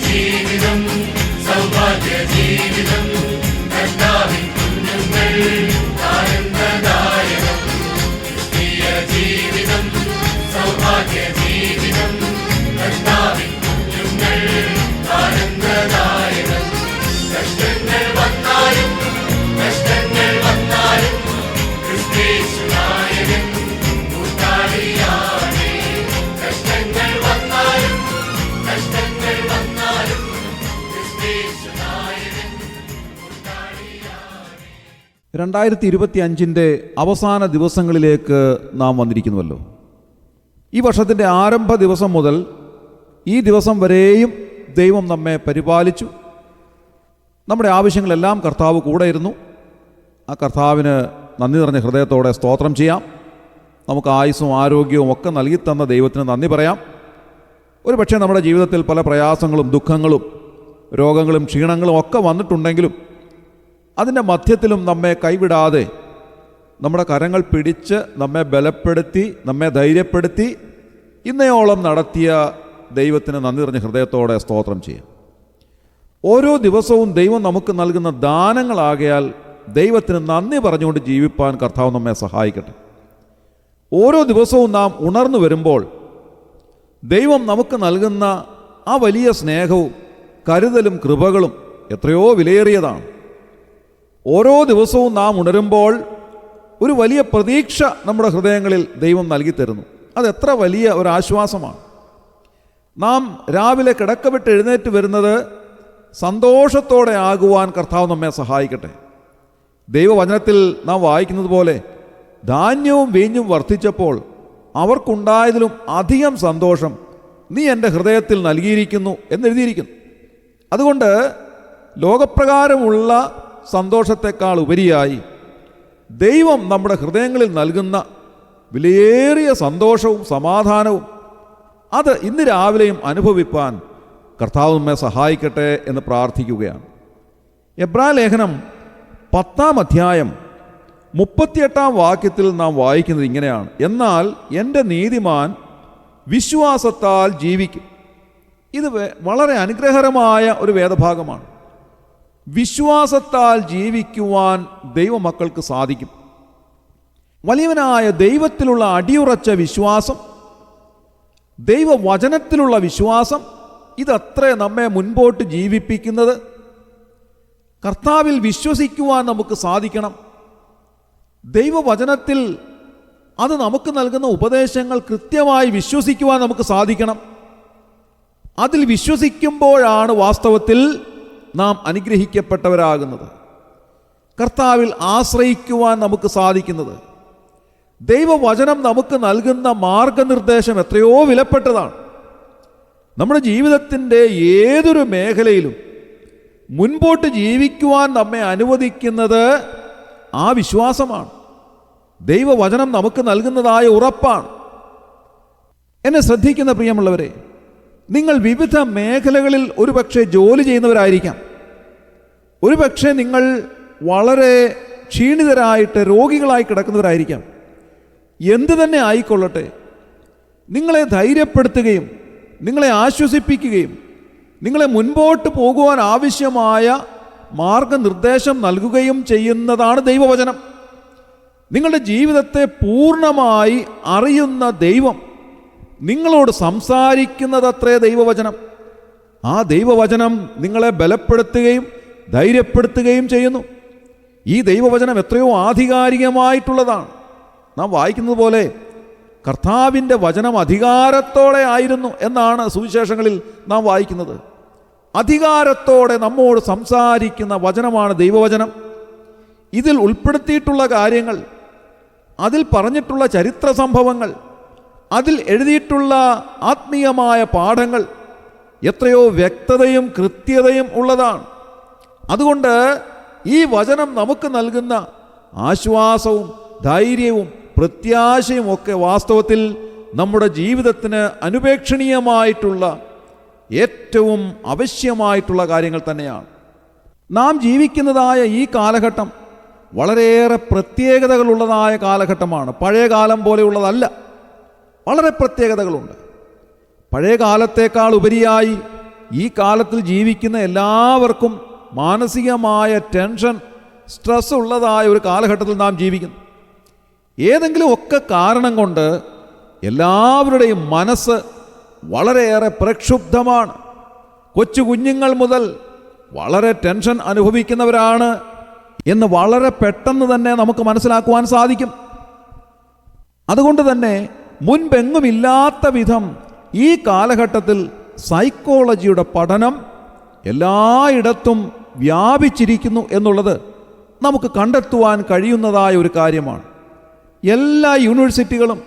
ജീവിതം സൗഭാഗ്യ ജീവിതം കർത്താവിൻ കുഞ്ഞുങ്ങൾ ആനന്ദദായകം. ക്രിസ്തീയ ജീവിതം സൗഭാഗ്യ ജീവിതം കർത്താവിൻ കുഞ്ഞുങ്ങൾ ആനന്ദദായകം. കഷ്ടങ്ങൾ വന്നാലും ക്രിസ്തീശുനായകൻ കൂട്ടാളിയാണ്. കഷ്ടങ്ങൾ വന്നാലും ക്രിസ്തീശുനായകൻ കൂട്ടാളിയാണ്. 2025 അവസാന ദിവസങ്ങളിലേക്ക് നാം വന്നിരിക്കുന്നുവല്ലോ. ഈ വർഷത്തിൻ്റെ ആരംഭ ദിവസം മുതൽ ഈ ദിവസം വരെയും ദൈവം നമ്മെ പരിപാലിച്ചു. നമ്മുടെ ആവശ്യങ്ങളെല്ലാം കർത്താവ് കൂടെയിരുന്നു. ആ കർത്താവിന് നന്ദി നിറഞ്ഞ ഹൃദയത്തോടെ സ്തോത്രം ചെയ്യാം. നമുക്ക് ആയുസ്സും ആരോഗ്യവും ഒക്കെ നൽകിത്തന്ന ദൈവത്തിന് നന്ദി പറയാം. ഒരു പക്ഷേ നമ്മുടെ ജീവിതത്തിൽ പല പ്രയാസങ്ങളും ദുഃഖങ്ങളും രോഗങ്ങളും ക്ഷീണങ്ങളും ഒക്കെ വന്നിട്ടുണ്ടെങ്കിലും അതിൻ്റെ മധ്യത്തിലും നമ്മെ കൈവിടാതെ നമ്മുടെ കരങ്ങൾ പിടിച്ച് നമ്മെ ബലപ്പെടുത്തി നമ്മെ ധൈര്യപ്പെടുത്തി ഇന്നയോളം നടത്തിയ ദൈവത്തിന് നന്ദി നിറഞ്ഞ ഹൃദയത്തോടെ സ്തോത്രം ചെയ്യാം. ഓരോ ദിവസവും ദൈവം നമുക്ക് നൽകുന്ന ദാനങ്ങളാകയാൽ ദൈവത്തിന് നന്ദി പറഞ്ഞുകൊണ്ട് ജീവിപ്പാൻ കർത്താവ് നമ്മെ സഹായിക്കട്ടെ. ഓരോ ദിവസവും നാം ഉണർന്നു വരുമ്പോൾ ദൈവം നമുക്ക് നൽകുന്ന ആ വലിയ സ്നേഹവും കരുതലും കൃപകളും എത്രയോ വിലയേറിയതാണ്. ഓരോ ദിവസവും നാം ഉണരുമ്പോൾ ഒരു വലിയ പ്രതീക്ഷ നമ്മുടെ ഹൃദയങ്ങളിൽ ദൈവം നൽകിത്തരുന്നു. അതെത്ര വലിയ ഒരാശ്വാസമാണ്. നാം രാവിലെ കിടക്ക വിട്ട് എഴുന്നേറ്റ് വരുന്നത് സന്തോഷത്തോടെ ആകുവാൻ കർത്താവ് നമ്മെ സഹായിക്കട്ടെ. ദൈവവചനത്തിൽ നാം വായിക്കുന്നത് പോലെ ധാന്യവും വീഞ്ഞും വർദ്ധിച്ചപ്പോൾ അവർക്കുണ്ടായതിലും അധികം സന്തോഷം നീ എൻ്റെ ഹൃദയത്തിൽ നൽകിയിരിക്കുന്നു എന്നെഴുതിയിരിക്കുന്നു. അതുകൊണ്ട് ലോകപ്രകാരമുള്ള സന്തോഷത്തെക്കാൾ ഉപരിയായി ദൈവം നമ്മുടെ ഹൃദയങ്ങളിൽ നൽകുന്ന വിലയേറിയ സന്തോഷവും സമാധാനവും അത് ഇന്ന് രാവിലെയും അനുഭവിപ്പാൻ കർത്താവ് നമ്മെ സഹായിക്കട്ടെ എന്ന് പ്രാർത്ഥിക്കുകയാണ്. എബ്രായ ലേഖനം 10-ാം അധ്യായം 38-ാം വാക്യത്തിൽ നാം വായിക്കുന്നത് ഇങ്ങനെയാണ്: എന്നാൽ എൻ്റെ നീതിമാൻ വിശ്വാസത്താൽ ജീവിക്കും. ഇത് വളരെ അനുഗ്രഹകരമായ ഒരു വേദഭാഗമാണ്. വിശ്വാസത്താൽ ജീവിക്കുവാൻ ദൈവമക്കൾക്ക് സാധിക്കും. വലിയവനായ ദൈവത്തിലുള്ള അടിയുറച്ച വിശ്വാസം, ദൈവവചനത്തിലുള്ള വിശ്വാസം, ഇതത്രേ നമ്മെ മുൻപോട്ട് ജീവിപ്പിക്കുന്നത്. കർത്താവിൽ വിശ്വസിക്കുവാൻ നമുക്ക് സാധിക്കണം. ദൈവവചനത്തിൽ അത് നമുക്ക് നൽകുന്ന ഉപദേശങ്ങൾ കൃത്യമായി വിശ്വസിക്കുവാൻ നമുക്ക് സാധിക്കണം. അതിൽ വിശ്വസിക്കുമ്പോഴാണ് വാസ്തവത്തിൽ നാം അനുഗ്രഹിക്കപ്പെട്ടവരാകുന്നത്. കർത്താവിൽ ആശ്രയിക്കുവാൻ നമുക്ക് സാധിക്കുന്നത്. ദൈവവചനം നമുക്ക് നൽകുന്ന മാർഗനിർദ്ദേശം എത്രയോ വിലപ്പെട്ടതാണ്. നമ്മുടെ ജീവിതത്തിൻ്റെ ഏതൊരു മേഖലയിലും മുൻപോട്ട് ജീവിക്കുവാൻ നമ്മെ അനുവദിക്കുന്നത് ആ വിശ്വാസമാണ്. ദൈവവചനം നമുക്ക് നൽകുന്നതായ ഉറപ്പാണ്. എന്നെ ശ്രദ്ധിക്കുന്ന പ്രിയമുള്ളവരെ, നിങ്ങൾ വിവിധ മേഖലകളിൽ ഒരുപക്ഷെ ജോലി ചെയ്യുന്നവരായിരിക്കാം. ഒരുപക്ഷെ നിങ്ങൾ വളരെ ക്ഷീണിതരായിട്ട് രോഗികളായി കിടക്കുന്നവരായിരിക്കാം. എന്തു തന്നെ ആയിക്കൊള്ളട്ടെ, നിങ്ങളെ ധൈര്യപ്പെടുത്തുകയും നിങ്ങളെ ആശ്വസിപ്പിക്കുകയും നിങ്ങളെ മുൻപോട്ട് പോകുവാൻ ആവശ്യമായ മാർഗനിർദ്ദേശം നൽകുകയും ചെയ്യുന്നതാണ് ദൈവവചനം. നിങ്ങളുടെ ജീവിതത്തെ പൂർണ്ണമായി അറിയുന്ന ദൈവം നിങ്ങളോട് സംസാരിക്കുന്നതത്രേ ദൈവവചനം. ആ ദൈവവചനം നിങ്ങളെ ബലപ്പെടുത്തുകയും ധൈര്യപ്പെടുത്തുകയും ചെയ്യുന്നു. ഈ ദൈവവചനം എത്രയോ ആധികാരികമായിട്ടുള്ളതാണ്. നാം വായിക്കുന്നത് പോലെ കർത്താവിൻ്റെ വചനം അധികാരത്തോടെ ആയിരുന്നു എന്നാണ് സുവിശേഷങ്ങളിൽ നാം വായിക്കുന്നത്. അധികാരത്തോടെ നമ്മോട് സംസാരിക്കുന്ന വചനമാണ് ദൈവവചനം. ഇതിൽ ഉൾപ്പെടുത്തിയിട്ടുള്ള കാര്യങ്ങൾ, അതിൽ പറഞ്ഞിട്ടുള്ള ചരിത്ര സംഭവങ്ങൾ, അതിൽ എഴുതിയിട്ടുള്ള ആത്മീയമായ പാഠങ്ങൾ എത്രയോ വ്യക്തതയും കൃത്യതയും ഉള്ളതാണ്. അതുകൊണ്ട് ഈ വചനം നമുക്ക് നൽകുന്ന ആശ്വാസവും ധൈര്യവും പ്രത്യാശയും ഒക്കെ വാസ്തവത്തിൽ നമ്മുടെ ജീവിതത്തിന് അനുപേക്ഷണീയമായിട്ടുള്ള ഏറ്റവും ആവശ്യമായിട്ടുള്ള കാര്യങ്ങൾ തന്നെയാണ്. നാം ജീവിക്കുന്നതായ ഈ കാലഘട്ടം വളരെയേറെ പ്രത്യേകതകളുള്ളതായ കാലഘട്ടമാണ്. പഴയ കാലം പോലെയുള്ളതല്ല. വളരെ പ്രത്യേകതകളുണ്ട്. പഴയ കാലത്തേക്കാൾ ഉപരിയായി ഈ കാലത്തിൽ ജീവിക്കുന്ന എല്ലാവർക്കും മാനസികമായ ടെൻഷൻ, സ്ട്രെസ് ഉള്ളതായ ഒരു കാലഘട്ടത്തിൽ നാം ജീവിക്കുന്നു. ഏതെങ്കിലും ഒക്കെ കാരണം കൊണ്ട് എല്ലാവരുടെയും മനസ്സ് വളരെയേറെ പ്രക്ഷുബ്ധമാണ്. കൊച്ചു കുഞ്ഞുങ്ങൾ മുതൽ വളരെ ടെൻഷൻ അനുഭവിക്കുന്നവരാണ് എന്ന് വളരെ പെട്ടെന്ന് തന്നെ നമുക്ക് മനസ്സിലാക്കുവാൻ സാധിക്കും. അതുകൊണ്ട് തന്നെ മുൻപെങ്ങുമില്ലാത്ത വിധം ഈ കാലഘട്ടത്തിൽ സൈക്കോളജിയുടെ പഠനം എല്ലായിടത്തും വ്യാപിച്ചിരിക്കുന്നു എന്നുള്ളത് നമുക്ക് കണ്ടെത്തുവാൻ കഴിയുന്നതായ ഒരു കാര്യമാണ്. എല്ലാ യൂണിവേഴ്സിറ്റികളും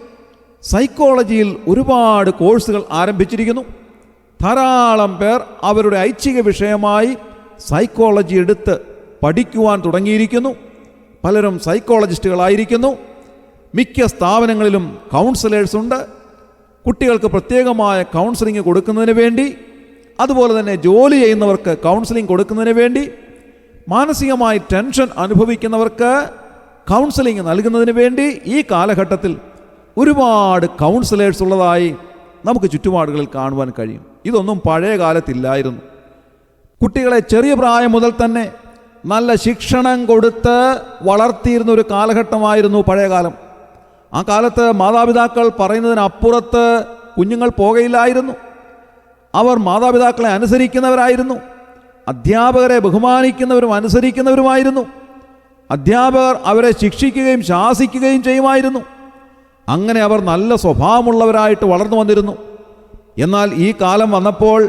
സൈക്കോളജിയിൽ ഒരുപാട് കോഴ്സുകൾ ആരംഭിച്ചിരിക്കുന്നു. ധാരാളം പേർ അവരുടെ ഐച്ഛിക വിഷയമായി സൈക്കോളജി എടുത്ത് പഠിക്കുവാൻ തുടങ്ങിയിരിക്കുന്നു. പലരും സൈക്കോളജിസ്റ്റുകളായിരിക്കുന്നു. മിക്ക സ്ഥാപനങ്ങളിലും കൗൺസിലേഴ്സ് ഉണ്ട്. കുട്ടികൾക്ക് പ്രത്യേകമായ കൗൺസിലിംഗ് കൊടുക്കുന്നതിന് വേണ്ടി, അതുപോലെ തന്നെ ജോലി ചെയ്യുന്നവർക്ക് കൗൺസിലിംഗ് കൊടുക്കുന്നതിന് വേണ്ടി, മാനസികമായി ടെൻഷൻ അനുഭവിക്കുന്നവർക്ക് കൗൺസിലിംഗ് നൽകുന്നതിന് വേണ്ടി ഈ കാലഘട്ടത്തിൽ ഒരുപാട് കൗൺസിലേഴ്സ് ഉള്ളതായി നമുക്ക് ചുറ്റുപാടുകളിൽ കാണുവാൻ കഴിയും. ഇതൊന്നും പഴയ കാലത്തില്ലായിരുന്നു. കുട്ടികളെ ചെറിയ പ്രായം മുതൽ തന്നെ നല്ല ശിക്ഷണം കൊടുത്ത് വളർത്തിയിരുന്ന ഒരു കാലഘട്ടമായിരുന്നു പഴയകാലം. ആ കാലത്ത് മാതാപിതാക്കൾ പറയുന്നതിനപ്പുറത്ത് കുഞ്ഞുങ്ങൾ പോകയില്ലായിരുന്നു. അവർ മാതാപിതാക്കളെ അനുസരിക്കുന്നവരായിരുന്നു. അധ്യാപകരെ ബഹുമാനിക്കുന്നവരും അനുസരിക്കുന്നവരുമായിരുന്നു. അധ്യാപകർ അവരെ ശിക്ഷിക്കുകയും ശാസിക്കുകയും ചെയ്യുമായിരുന്നു. അങ്ങനെ അവർ നല്ല സ്വഭാവമുള്ളവരായിട്ട് വളർന്നു വന്നിരുന്നു. എന്നാൽ ഈ കാലം വന്നപ്പോൾ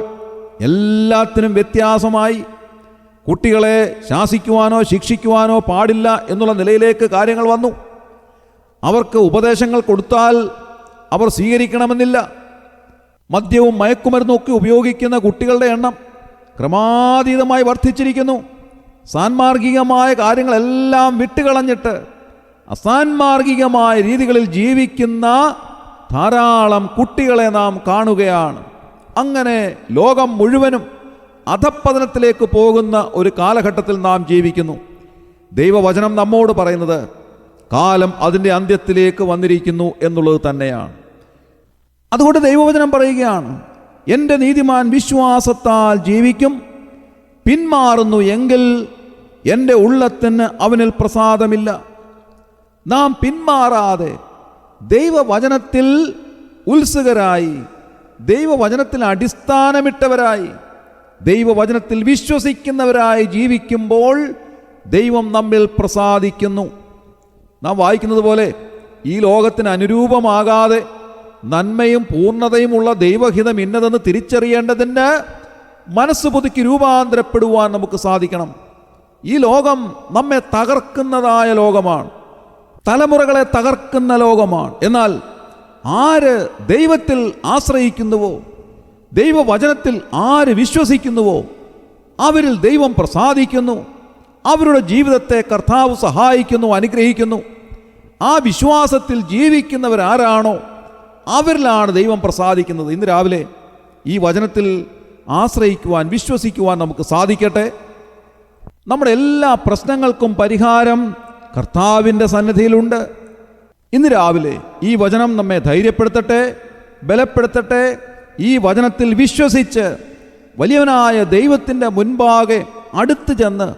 എല്ലാത്തിനും വ്യത്യാസമായി. കുട്ടികളെ ശാസിക്കുവാനോ ശിക്ഷിക്കുവാനോ പാടില്ല എന്നുള്ള നിലയിലേക്ക് കാര്യങ്ങൾ വന്നു. അവർക്ക് ഉപദേശങ്ങൾ കൊടുത്താൽ അവർ സ്വീകരിക്കണമെന്നില്ല. മദ്യവും മയക്കുമരുന്നും ഒക്കെ ഉപയോഗിക്കുന്ന കുട്ടികളുടെ എണ്ണം ക്രമാതീതമായി വർദ്ധിച്ചിരിക്കുന്നു. സാൻമാർഗികമായ കാര്യങ്ങളെല്ലാം വിട്ടുകളഞ്ഞിട്ട് അസാൻമാർഗികമായ രീതികളിൽ ജീവിക്കുന്ന ധാരാളം കുട്ടികളെ നാം കാണുകയാണ്. അങ്ങനെ ലോകം മുഴുവനും അധപ്പതനത്തിലേക്ക് പോകുന്ന ഒരു കാലഘട്ടത്തിൽ നാം ജീവിക്കുന്നു. ദൈവവചനം നമ്മോട് പറയുന്നത് കാലം അതിൻ്റെ അന്ത്യത്തിലേക്ക് വന്നിരിക്കുന്നു എന്നുള്ളത് തന്നെയാണ്. അതുകൊണ്ട് ദൈവവചനം പറയുകയാണ്, എൻ്റെ നീതിമാൻ വിശ്വാസത്താൽ ജീവിക്കും, പിന്മാറുന്നു എങ്കിൽ എൻ്റെ ഉള്ളത്തിന് അവനിൽ പ്രസാദമില്ല. നാം പിന്മാറാതെ ദൈവവചനത്തിൽ ഉത്സുകരായി, ദൈവവചനത്തിൽ അടിസ്ഥാനമിട്ടവരായി, ദൈവവചനത്തിൽ വിശ്വസിക്കുന്നവരായി ജീവിക്കുമ്പോൾ ദൈവം നമ്മിൽ പ്രസാദിക്കുന്നു. നാം വായിക്കുന്നത് പോലെ ഈ ലോകത്തിന് അനുരൂപമാകാതെ നന്മയും പൂർണ്ണതയുമുള്ള ദൈവഹിതം ഇന്നതെന്ന് തിരിച്ചറിയേണ്ടതിന് മനസ്സ് പുതുക്കി രൂപാന്തരപ്പെടുവാൻ നമുക്ക് സാധിക്കണം. ഈ ലോകം നമ്മെ തകർക്കുന്നതായ ലോകമാണ്, തലമുറകളെ തകർക്കുന്ന ലോകമാണ്. എന്നാൽ ആര് ദൈവത്തിൽ ആശ്രയിക്കുന്നുവോ, ദൈവവചനത്തിൽ ആര് വിശ്വസിക്കുന്നുവോ, അവരിൽ ദൈവം പ്രസാദിക്കുന്നു. അവരുടെ ജീവിതത്തെ കർത്താവ് സഹായിക്കുന്നു, അനുഗ്രഹിക്കുന്നു. ആ വിശ്വാസത്തിൽ ജീവിക്കുന്നവരാരാണോ അവരിലാണ് ദൈവം പ്രസാദിക്കുന്നത്. ഇന്ന് രാവിലെ ഈ വചനത്തിൽ ആശ്രയിക്കുവാൻ, വിശ്വസിക്കുവാൻ നമുക്ക് സാധിക്കട്ടെ. നമ്മുടെ എല്ലാ പ്രശ്നങ്ങൾക്കും പരിഹാരം കർത്താവിൻ്റെ സന്നിധിയിലുണ്ട്. ഇന്ന് രാവിലെ ഈ വചനം നമ്മെ ധൈര്യപ്പെടുത്തട്ടെ, ബലപ്പെടുത്തട്ടെ. ഈ വചനത്തിൽ വിശ്വസിച്ച് വലിയവനായ ദൈവത്തിൻ്റെ മുൻപാകെ അടുത്ത് ചെന്ന്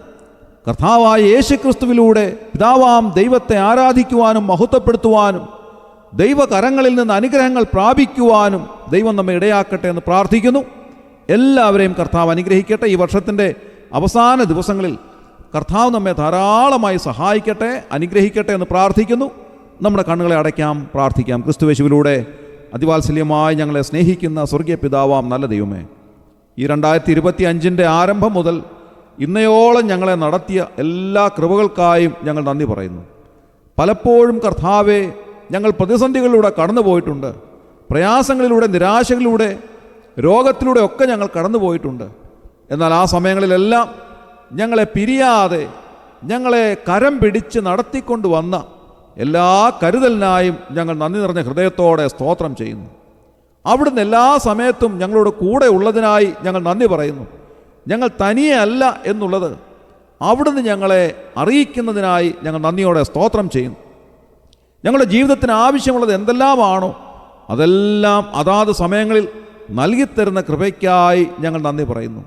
കർത്താവായ യേശുക്രിസ്തുവിലൂടെ പിതാവാം ദൈവത്തെ ആരാധിക്കുവാനും മഹത്വപ്പെടുത്തുവാനും ദൈവകരങ്ങളിൽ നിന്ന് അനുഗ്രഹങ്ങൾ പ്രാപിക്കുവാനും ദൈവം നമ്മെ ഇടയാക്കട്ടെ എന്ന് പ്രാർത്ഥിക്കുന്നു. എല്ലാവരെയും കർത്താവ് അനുഗ്രഹിക്കട്ടെ. ഈ വർഷത്തിൻ്റെ അവസാന ദിവസങ്ങളിൽ കർത്താവ് നമ്മെ ധാരാളമായി സഹായിക്കട്ടെ, അനുഗ്രഹിക്കട്ടെ എന്ന് പ്രാർത്ഥിക്കുന്നു. നമ്മുടെ കണ്ണുകളെ അടയ്ക്കാം, പ്രാർത്ഥിക്കാം. ക്രിസ്തുയേശുവിലൂടെ അതിവാത്സല്യമായി ഞങ്ങളെ സ്നേഹിക്കുന്ന സ്വർഗീയ പിതാവാം നല്ല ദൈവമേ, ഈ 2025 ആരംഭം മുതൽ ഇന്നയോളം ഞങ്ങളെ നടത്തിയ എല്ലാ കൃപകൾക്കായും ഞങ്ങൾ നന്ദി പറയുന്നു. പലപ്പോഴും കർത്താവെ, ഞങ്ങൾ പ്രതിസന്ധികളിലൂടെ കടന്നു പോയിട്ടുണ്ട്. പ്രയാസങ്ങളിലൂടെ, നിരാശകളിലൂടെ, രോഗത്തിലൂടെ ഒക്കെ ഞങ്ങൾ കടന്നു പോയിട്ടുണ്ട്. എന്നാൽ ആ സമയങ്ങളിലെല്ലാം ഞങ്ങളെ പിരിയാതെ ഞങ്ങളെ കരം പിടിച്ച് നടത്തിക്കൊണ്ട് വന്ന എല്ലാ കരുതലിനായും ഞങ്ങൾ നന്ദി നിറഞ്ഞ ഹൃദയത്തോടെ സ്തോത്രം ചെയ്യുന്നു. അവിടുന്ന് എല്ലാ സമയത്തും ഞങ്ങളോട് കൂടെ ഉള്ളതിനായി ഞങ്ങൾ നന്ദി പറയുന്നു. ഞങ്ങൾ തനിയെ അല്ല എന്നുള്ളത് അവിടുന്ന് ഞങ്ങളെ അറിയിക്കുന്നതിനായി ഞങ്ങൾ നന്ദിയോടെ സ്തോത്രം ചെയ്യുന്നു. ഞങ്ങളുടെ ജീവിതത്തിന് ആവശ്യമുള്ളത് എന്തെല്ലാമാണോ അതെല്ലാം അതാത് സമയങ്ങളിൽ നൽകിത്തരുന്ന കൃപയ്ക്കായി ഞങ്ങൾ നന്ദി പറയുന്നു.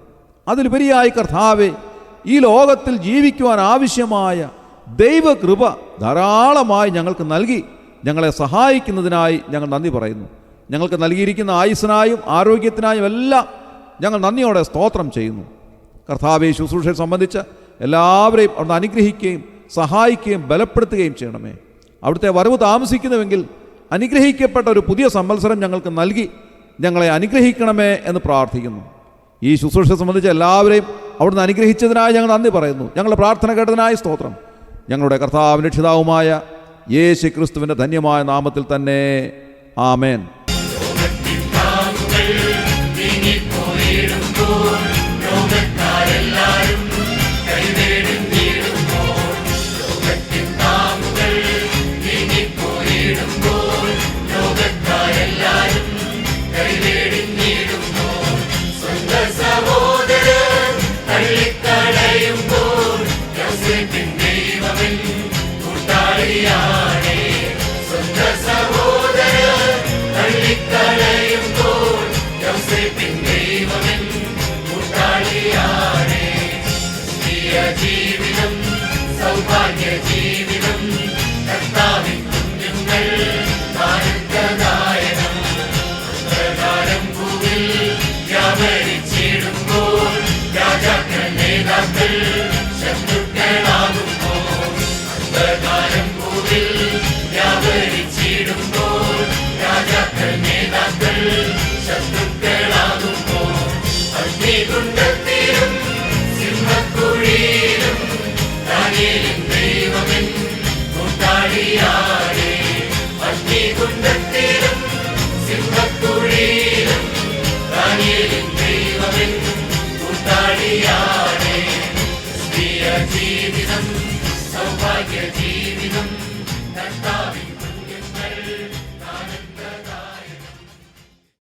അതിലുപരിയായി കർത്താവേ, ഈ ലോകത്തിൽ ജീവിക്കുവാൻ ആവശ്യമായ ദൈവകൃപ ധാരാളമായി ഞങ്ങൾക്ക് നൽകി ഞങ്ങളെ സഹായിക്കുന്നതിനായി ഞങ്ങൾ നന്ദി പറയുന്നു. ഞങ്ങൾക്ക് നൽകിയിരിക്കുന്ന ആയുസ്സിനായും ആരോഗ്യത്തിനായും എല്ലാം ഞങ്ങൾ നന്ദിയോടെ സ്തോത്രം ചെയ്യുന്നു. കർത്താവേ, ശുശ്രൂഷയെ സംബന്ധിച്ച് എല്ലാവരെയും അവിടുന്ന് അനുഗ്രഹിക്കുകയും സഹായിക്കുകയും ബലപ്പെടുത്തുകയും ചെയ്യണമേ. അവിടുത്തെ വരവ് താമസിക്കുന്നുവെങ്കിൽ അനുഗ്രഹിക്കപ്പെട്ട ഒരു പുതിയ സംവത്സരം ഞങ്ങൾക്ക് നൽകി ഞങ്ങളെ അനുഗ്രഹിക്കണമേ എന്ന് പ്രാർത്ഥിക്കുന്നു. ഈ ശുശ്രൂഷയെ സംബന്ധിച്ച് എല്ലാവരെയും അവിടുന്ന് അനുഗ്രഹിച്ചതിനായി ഞങ്ങൾ നന്ദി പറയുന്നു. ഞങ്ങളുടെ പ്രാർത്ഥന കേട്ടതിനായി സ്തോത്രം. ഞങ്ങളുടെ കർത്താവിൻ്റെ രക്ഷിതാവുമായ യേശു ക്രിസ്തുവിൻ്റെ ധന്യമായ നാമത്തിൽ തന്നെ ആമേൻ. ജീവിതം സൗഭാഗ്യ ജീവിതം കർത്താവിൻ കുഞ്ഞുങ്ങൾ ആനന്ദദായകം. പ്രകാരം ഭൂവിൽ വ്യാപരിച്ചിടുമ്പോൾ രാജാക്കൾ നേതാക്കൾ ശത്രുക്കളാകുമ്പോൾ. പ്രകാരം ഭൂവിൽ വ്യാപരിച്ചിടുമ്പോൾ രാജാക്കൾ നേതാക്കൾ ശത്രുക്കളാകുമ്പോൾ. അഗ്നികുണ്ഡത്തിലും സിംഹക്കുഴിയിലും ദാനിയേലിൻ ദൈവമെൻ കൂട്ടാളിയാണേ. അഗ്നികുണ്ഡത്തിലും സിംഹക്കുഴിയിലും ദാനിയേലിൻ ദൈവമെൻ കൂട്ടാളിയാണേ. ക്രിസ്തീയ ജീവിതം സൗഭാഗ്യ ജീവിതം കർത്താവിൻ